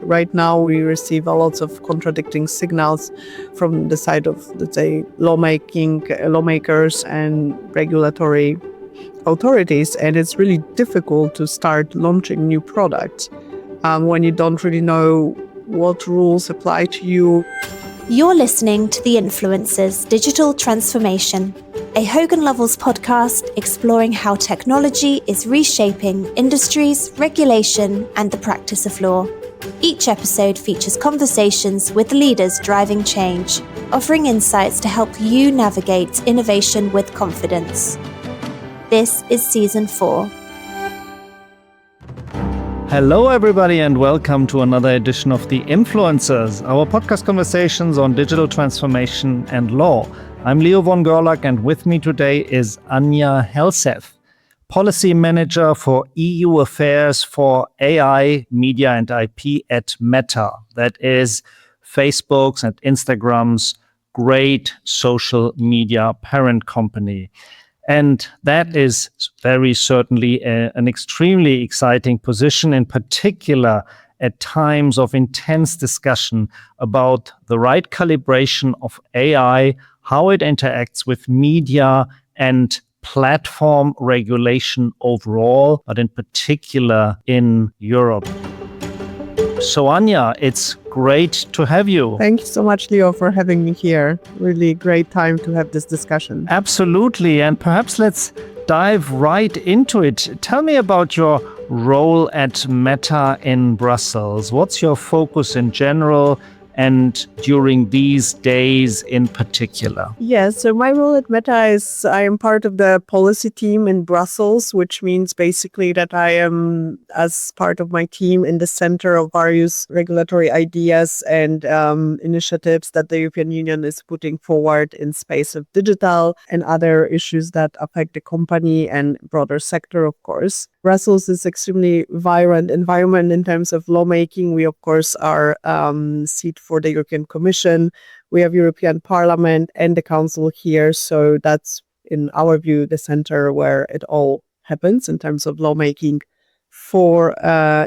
right now we receive a lot of contradicting signals from the side of, let's say, lawmakers and regulatory authorities, and it's really difficult to start launching new products when you don't really know what rules apply to you. You're listening to The Influencers Digital Transformation, a Hogan Lovells podcast exploring how technology is reshaping industries, regulation, and the practice of law. Each episode features conversations with leaders driving change, offering insights to help you navigate innovation with confidence. This is Season 4. Hello, everybody, and welcome to another edition of The Influencers, our podcast conversations on digital transformation and law. I'm Leo von Gerlach, and with me today is Ania Helseth, Policy Manager for EU Affairs for AI, Media and IP at Meta. That is Facebook's and Instagram's great social media parent company. And that is very certainly an extremely exciting position, in particular at times of intense discussion about the right calibration of AI, how it interacts with media and platform regulation overall, but in particular in Europe. So Ania, it's great to have you. Thank you so much, Leo, for having me here. Really great time to have this discussion. Absolutely. And perhaps let's dive right into it. Tell me about your role at Meta in Brussels. What's your focus in general and during these days in particular? Yes, so my role at Meta is I am part of the policy team in Brussels, which means basically that I am, as part of my team, in the center of various regulatory ideas and initiatives that the European Union is putting forward in space of digital and other issues that affect the company and broader sector, of course. Brussels is extremely vibrant environment in terms of lawmaking. We, of course, are seat for the European Commission. We have European Parliament and the Council here. So that's, in our view, the center where it all happens in terms of lawmaking for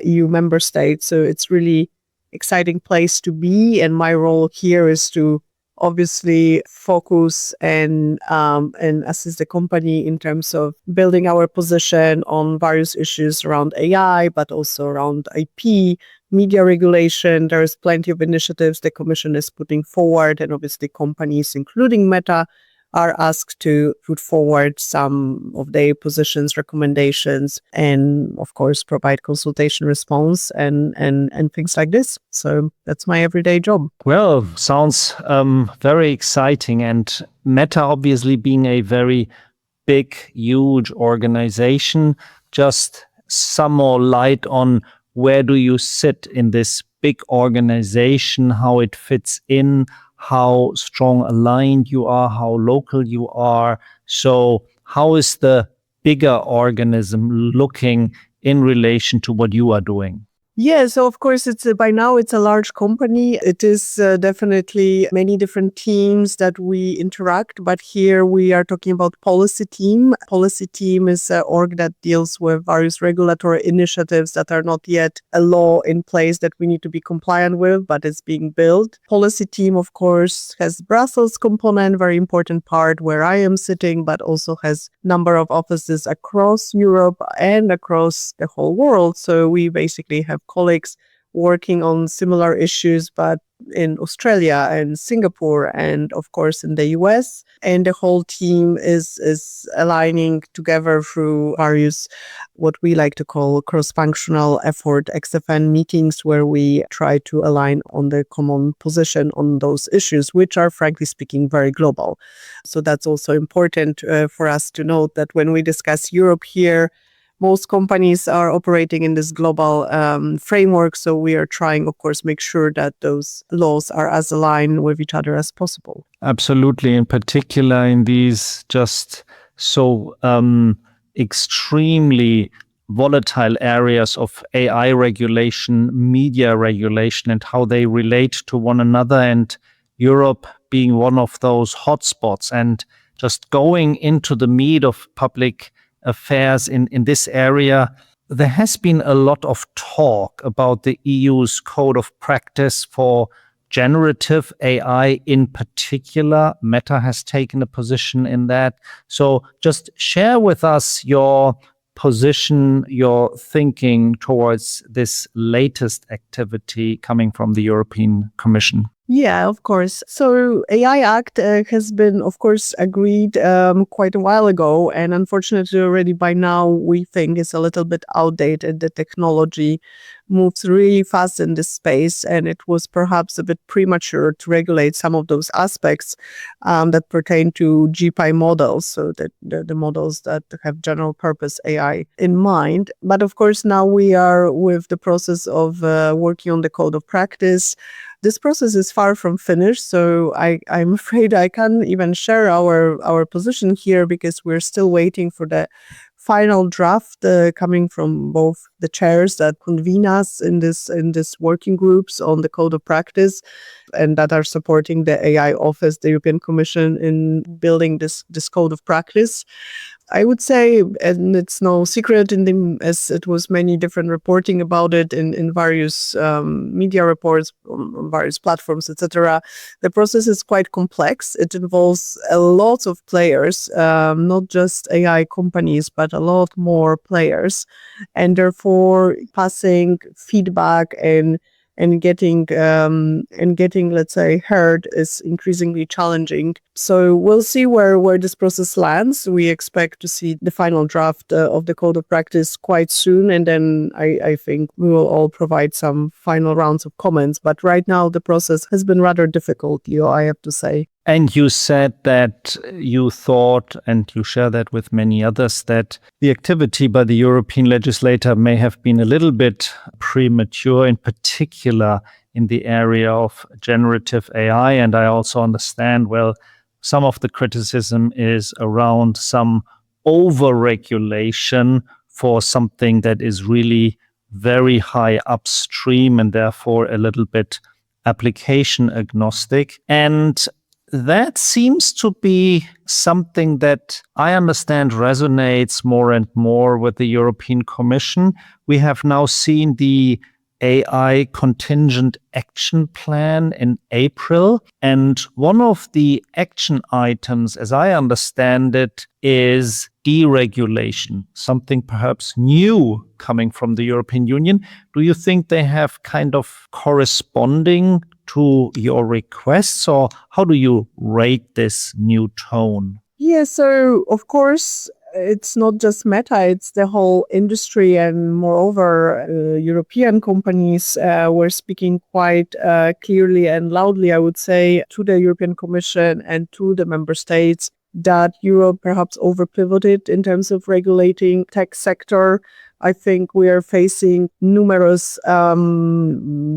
EU member states. So it's really exciting place to be. And my role here is to obviously focus and assist the company in terms of building our position on various issues around AI, but also around IP, media regulation. There's plenty of initiatives the Commission is putting forward, and obviously companies, including Meta, are asked to put forward some of their positions, recommendations, and of course provide consultation response and things like this. So that's my everyday job. Well, sounds very exciting. And Meta obviously being a very big, huge organization, just some more light on where do you sit in this big organization, how it fits in, how strong aligned you are, how local you are. So how is the bigger organism looking in relation to what you are doing? Yeah, so of course, by now it's a large company. It is definitely many different teams that we interact, but here we are talking about policy team. Policy team is an org that deals with various regulatory initiatives that are not yet a law in place that we need to be compliant with, but it's being built. Policy team, of course, has Brussels component, very important part where I am sitting, but also has number of offices across Europe and across the whole world. So we basically have colleagues working on similar issues, but in Australia and Singapore and of course in the US. And the whole team is aligning together through various, what we like to call cross-functional effort, XFN meetings, where we try to align on the common position on those issues, which are, frankly speaking, very global. So that's also important for us to note that when we discuss Europe here, most companies are operating in this global framework. So we are trying, of course, make sure that those laws are as aligned with each other as possible. Absolutely. In particular, in these just so extremely volatile areas of AI regulation, media regulation, and how they relate to one another, and Europe being one of those hotspots. And just going into the meat of public affairs in this area, there has been a lot of talk about the EU's code of practice for generative AI in particular. Meta has taken a position in that. So just share with us your position, your thinking towards this latest activity coming from the European Commission. Yeah, of course. So AI Act has been, of course, agreed quite a while ago. And unfortunately, already by now, we think it's a little bit outdated. The technology moves really fast in this space. And it was perhaps a bit premature to regulate some of those aspects that pertain to GPI models. So that the models that have general purpose AI in mind. But of course, now we are with the process of working on the code of practice. This process is far from finished, so I'm afraid I can't even share our position here because we're still waiting for the final draft coming from both the chairs that convene us in this working groups on the code of practice and that are supporting the AI office, the European Commission, in building this code of practice. I would say, and it's no secret as it was many different reporting about it in various media reports on various platforms, etc. The process is quite complex. It involves a lot of players, not just AI companies, but a lot more players, and therefore passing feedback and getting, let's say, heard is increasingly challenging. So we'll see where this process lands. We expect to see the final draft of the code of practice quite soon. And then I think we will all provide some final rounds of comments. But right now, the process has been rather difficult, Leo, I have to say. And you said that you thought, and you share that with many others, that the activity by the European legislator may have been a little bit premature, in particular in the area of generative AI. And I also understand, well, some of the criticism is around some over-regulation for something that is really very high upstream and therefore a little bit application agnostic. And that seems to be something that I understand resonates more and more with the European Commission. We have now seen the AI contingent action plan in April. And one of the action items, as I understand it, is deregulation, something perhaps new coming from the European Union. Do you think they have kind of corresponding to your requests, or how do you rate this new tone? Yeah, so of course, it's not just Meta, it's the whole industry, and moreover, European companies were speaking quite clearly and loudly, I would say, to the European Commission and to the member states that Europe perhaps over-pivoted in terms of regulating tech sector. I think we are facing numerous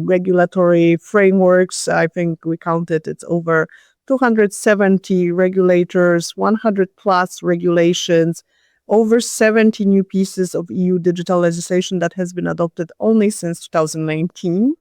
regulatory frameworks. I think we counted it's over 270 regulators, 100 plus regulations, over 70 new pieces of EU digital legislation that has been adopted only since 2019.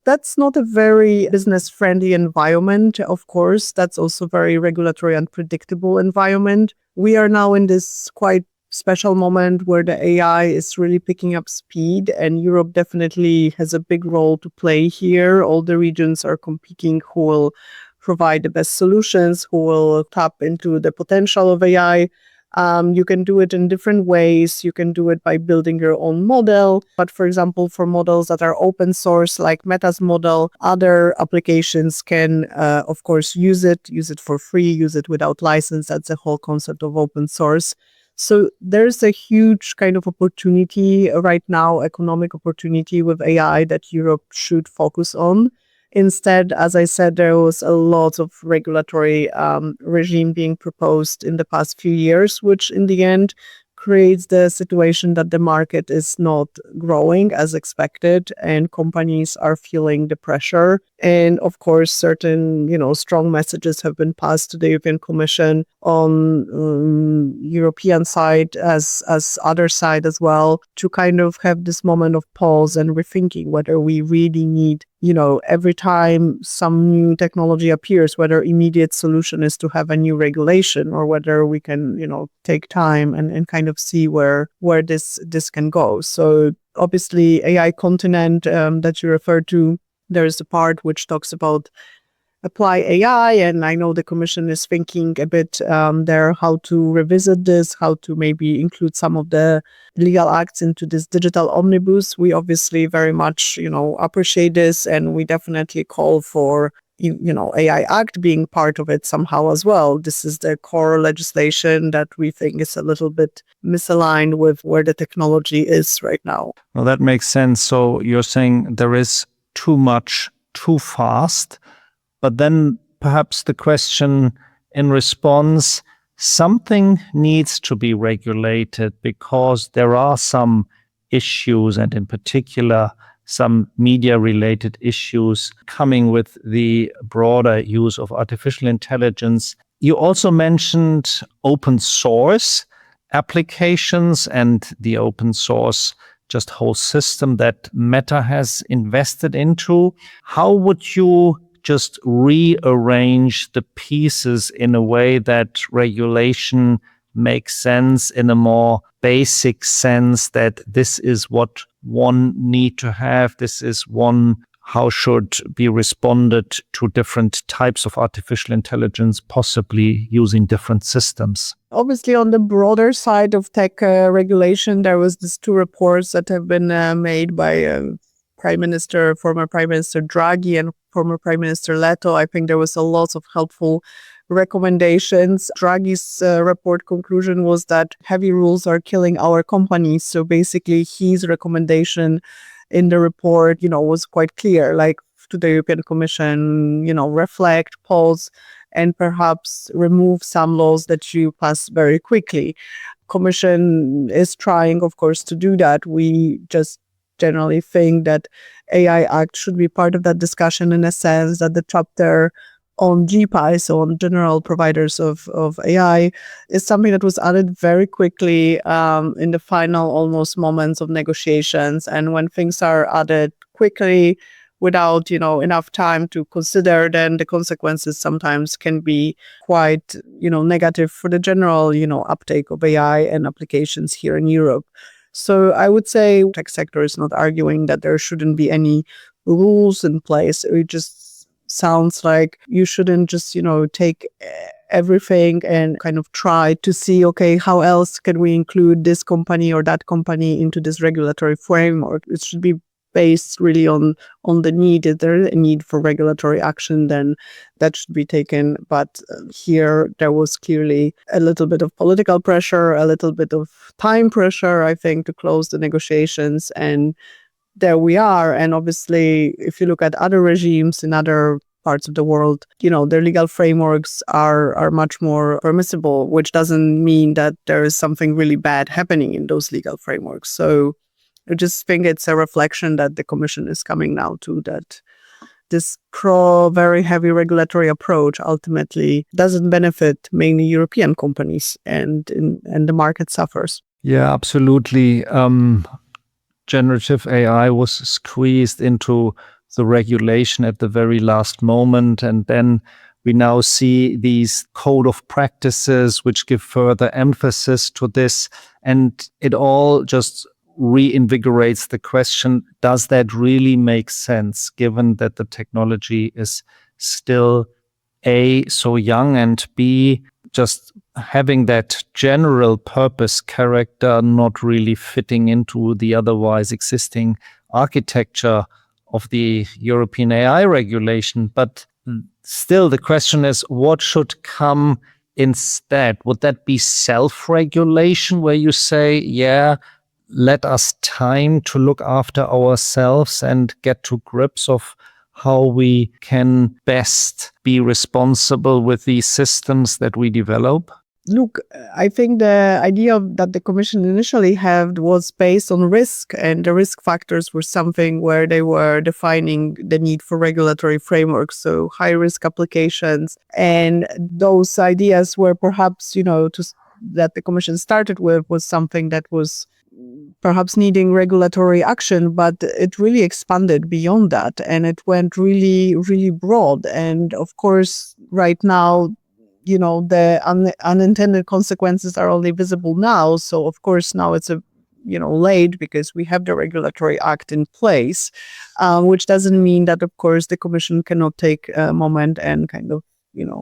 That's not a very business-friendly environment, of course. That's also very regulatory unpredictable environment. We are now in this quite special moment where the AI is really picking up speed, and Europe definitely has a big role to play here. All the regions are competing who will provide the best solutions, who will tap into the potential of AI. You can do it in different ways. You can do it by building your own model. But for example, for models that are open source, like Meta's model, other applications can, of course, use it for free, use it without license. That's the whole concept of open source. So there's a huge kind of opportunity right now, economic opportunity with AI that Europe should focus on. Instead, as I said, there was a lot of regulatory regime being proposed in the past few years, which in the end creates the situation that the market is not growing as expected and companies are feeling the pressure. And of course, certain, strong messages have been passed to the European Commission on European side as other side as well, to kind of have this moment of pause and rethinking whether we really need every time some new technology appears, whether immediate solution is to have a new regulation or whether we can, take time and kind of see where this can go. So obviously AI continent that you referred to, there is a part which talks about apply AI, and I know the Commission is thinking a bit there how to revisit this, how to maybe include some of the legal acts into this digital omnibus. We obviously very much, appreciate this, and we definitely call for AI Act being part of it somehow as well. This is the core legislation that we think is a little bit misaligned with where the technology is right now. Well, that makes sense. So you're saying there is too much, too fast. But then perhaps the question in response, something needs to be regulated because there are some issues, and in particular, some media-related issues coming with the broader use of artificial intelligence. You also mentioned open source applications and the open source just whole system that Meta has invested into. How would you just rearrange the pieces in a way that regulation makes sense in a more basic sense, that this is what one need to have, this is one how should be responded to different types of artificial intelligence, possibly using different systems? Obviously, on the broader side of tech regulation, there was these two reports that have been made by former Prime Minister Draghi and former Prime Minister Leto. I think there was a lot of helpful recommendations. Draghi's report conclusion was that heavy rules are killing our companies. So basically, his recommendation in the report, was quite clear, like to the European Commission, reflect, pause, and perhaps remove some laws that you pass very quickly. Commission is trying, of course, to do that. We just generally think that AI Act should be part of that discussion, in a sense that the chapter on GPI, so on general providers of AI, is something that was added very quickly in the final almost moments of negotiations. And when things are added quickly without, enough time to consider, then the consequences sometimes can be quite, negative for the general, uptake of AI and applications here in Europe. So I would say the tech sector is not arguing that there shouldn't be any rules in place. It just sounds like you shouldn't just, take everything and kind of try to see, okay, how else can we include this company or that company into this regulatory framework? It should be based really on the need. If there is a need for regulatory action, then that should be taken. But here there was clearly a little bit of political pressure, a little bit of time pressure, I think, to close the negotiations. And there we are. And obviously, if you look at other regimes in other parts of the world, their legal frameworks are much more permissible, which doesn't mean that there is something really bad happening in those legal frameworks. So I just think it's a reflection that the Commission is coming now to, that this very heavy regulatory approach ultimately doesn't benefit mainly European companies, and the market suffers. Yeah, absolutely. Generative AI was squeezed into the regulation at the very last moment. And then we now see these code of practices which give further emphasis to this. And it all just reinvigorates the question, does that really make sense, given that the technology is still A, so young, and B, just having that general purpose character not really fitting into the otherwise existing architecture of the European AI regulation. But still, the question is, what should come instead? Would that be self-regulation, where you say, yeah, let us time to look after ourselves and get to grips of how we can best be responsible with these systems that we develop? Look, I think the idea that the Commission initially had was based on risk, and the risk factors were something where they were defining the need for regulatory frameworks, so high-risk applications. And those ideas were perhaps, that the Commission started with was something that was perhaps needing regulatory action, but it really expanded beyond that and it went really, really broad. And of course, right now, the unintended consequences are only visible now. So of course, now it's late because we have the regulatory act in place, which doesn't mean that, of course, the Commission cannot take a moment and kind of,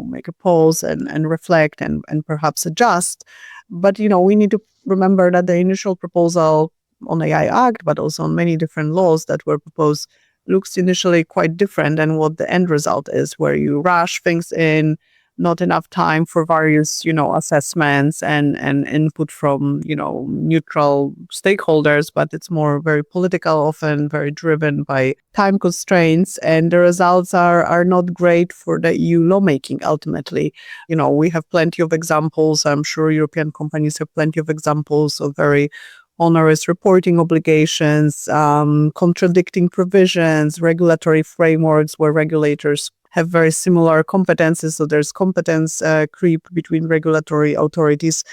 make a pause and reflect and perhaps adjust. But, we need to remember that the initial proposal on AI Act, but also on many different laws that were proposed, looks initially quite different than what the end result is, where you rush things in, not enough time for various, assessments and input from, neutral stakeholders, but it's more very political, often very driven by time constraints. And the results are not great for the EU lawmaking ultimately. We have plenty of examples. I'm sure European companies have plenty of examples of very onerous reporting obligations, contradicting provisions, regulatory frameworks where regulators have very similar competences. So there's competence creep between regulatory authorities.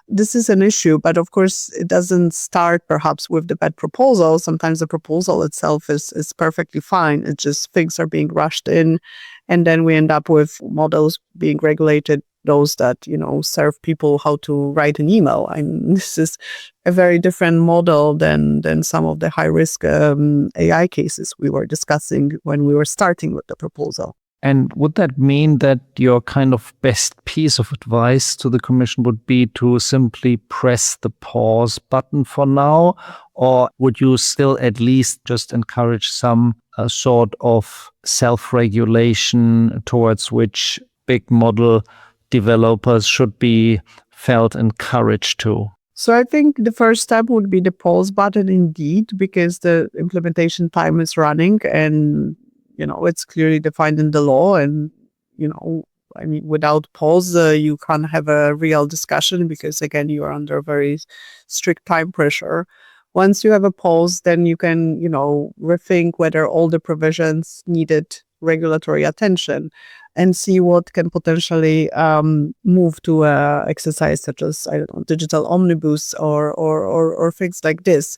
This is an issue, but of course, it doesn't start perhaps with the bad proposal. Sometimes the proposal itself is perfectly fine. It's just things are being rushed in. And then we end up with models being regulated, those that, serve people how to write an email. I mean, this is a very different model than some of the high-risk AI cases we were discussing when we were starting with the proposal. And would that mean that your kind of best piece of advice to the Commission would be to simply press the pause button for now? Or would you still at least just encourage some sort of self-regulation towards which big model developers should be felt encouraged to? So I think the first step would be the pause button indeed, because the implementation time is running and it's clearly defined in the law. And, without pause, you can't have a real discussion because, again, you are under very strict time pressure. Once you have a pause, then you can, rethink whether all the provisions needed regulatory attention and see what can potentially move to exercise such as, digital omnibus or things like this.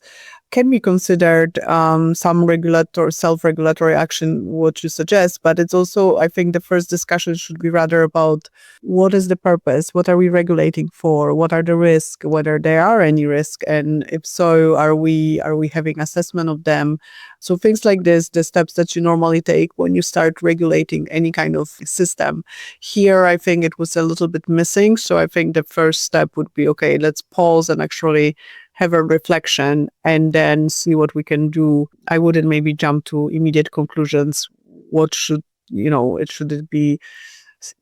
Can be considered some self-regulatory action, what you suggest, but it's also, I think the first discussion should be rather about what is the purpose, what are we regulating for, what are the risks, whether there are any risk, and if so, are we having assessment of them? So things like this, the steps that you normally take when you start regulating any kind of system. Here, I think it was a little bit missing. So I think the first step would be, okay, let's pause and actually have a reflection and then see what we can do. I wouldn't maybe jump to immediate conclusions. What should it be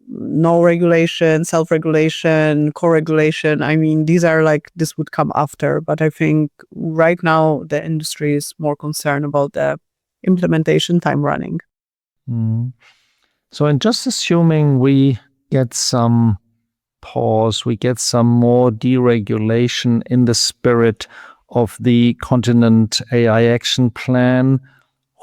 no regulation, self-regulation, co-regulation? I mean, this would come after, but I think right now the industry is more concerned about the implementation time running. So in just assuming we get some pause, we get some more deregulation in the spirit of the Continent AI Action Plan,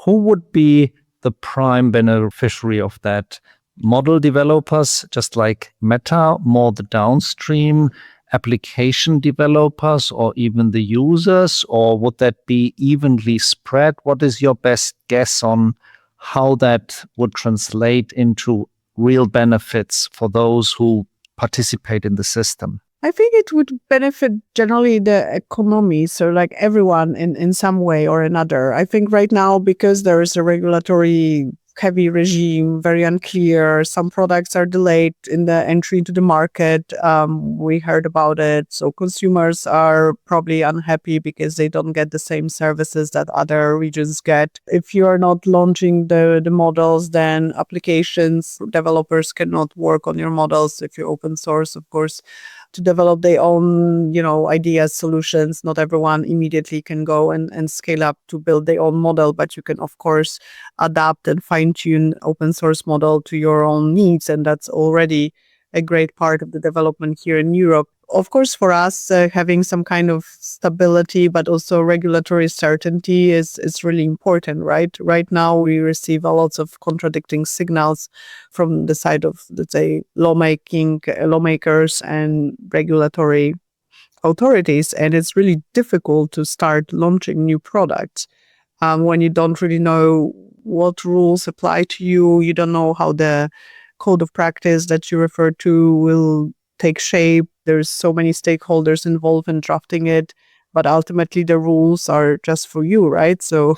who would be the prime beneficiary of that? Model developers, just like Meta, more the downstream application developers, or even the users, or would that be evenly spread? What is your best guess on how that would translate into real benefits for those who participate in the system? I think it would benefit generally the economy, so like everyone in some way or another. I think right now, because there is a regulatory heavy regime, very unclear, some products are delayed in the entry into the market. We heard about it. So consumers are probably unhappy because they don't get the same services that other regions get. If you are not launching the models, then applications developers cannot work on your models. If you open source, of course, to develop their own, ideas, solutions. Not everyone immediately can go and scale up to build their own model, but you can, of course, adapt and fine-tune open source model to your own needs. And that's already a great part of the development here in Europe. Of course, for us, having some kind of stability, but also regulatory certainty is really important, right? Right now, we receive a lot of contradicting signals from the side of, let's say, lawmakers and regulatory authorities, and it's really difficult to start launching new products when you don't really know what rules apply to you. You don't know how the code of practice that you refer to will take shape. There's so many stakeholders involved in drafting it, but ultimately the rules are just for you, right? So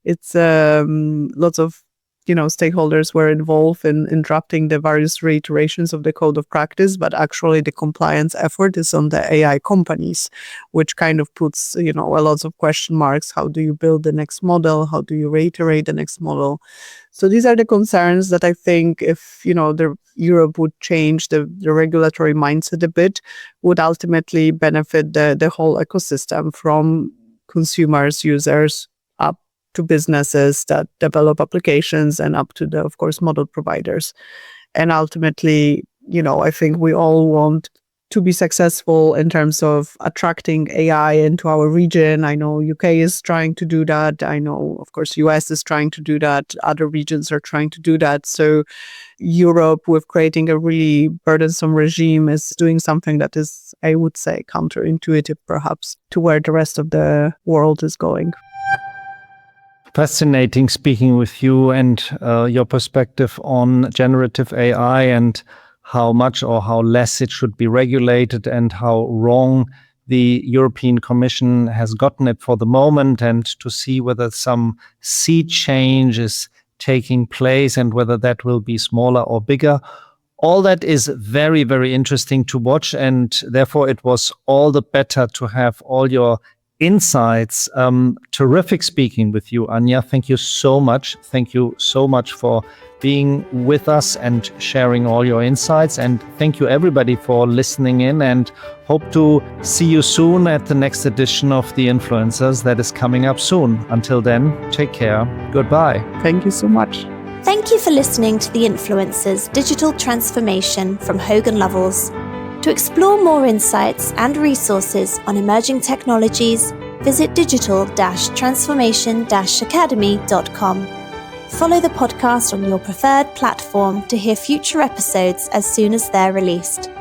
it's lots of stakeholders were involved in drafting the various reiterations of the code of practice, but actually the compliance effort is on the AI companies, which kind of puts a lot of question marks. How do you build the next model? How do you reiterate the next model? So these are the concerns that I think if Europe would change the regulatory mindset a bit, would ultimately benefit the whole ecosystem, from consumers, users, up to businesses that develop applications, and up to the, of course, model providers. And ultimately, I think we all want to be successful in terms of attracting AI into our region. I know UK is trying to do that. I know, of course, US is trying to do that. Other regions are trying to do that. So Europe, with creating a really burdensome regime, is doing something that is, I would say, counterintuitive perhaps to where the rest of the world is going. Fascinating speaking with you and your perspective on generative AI and how much or how less it should be regulated, and how wrong the European Commission has gotten it for the moment, and to see whether some sea change is taking place and whether that will be smaller or bigger. All that is very, very interesting to watch, and therefore it was all the better to have all your insights. Terrific speaking with you, Ania. Thank you so much. Thank you so much for being with us and sharing all your insights. And thank you everybody for listening in, and hope to see you soon at the next edition of The Influencers that is coming up soon. Until then, take care. Goodbye. Thank you so much. Thank you for listening to The Influencers Digital Transformation from Hogan Lovells. To explore more insights and resources on emerging technologies, visit digital-transformation-academy.com. Follow the podcast on your preferred platform to hear future episodes as soon as they're released.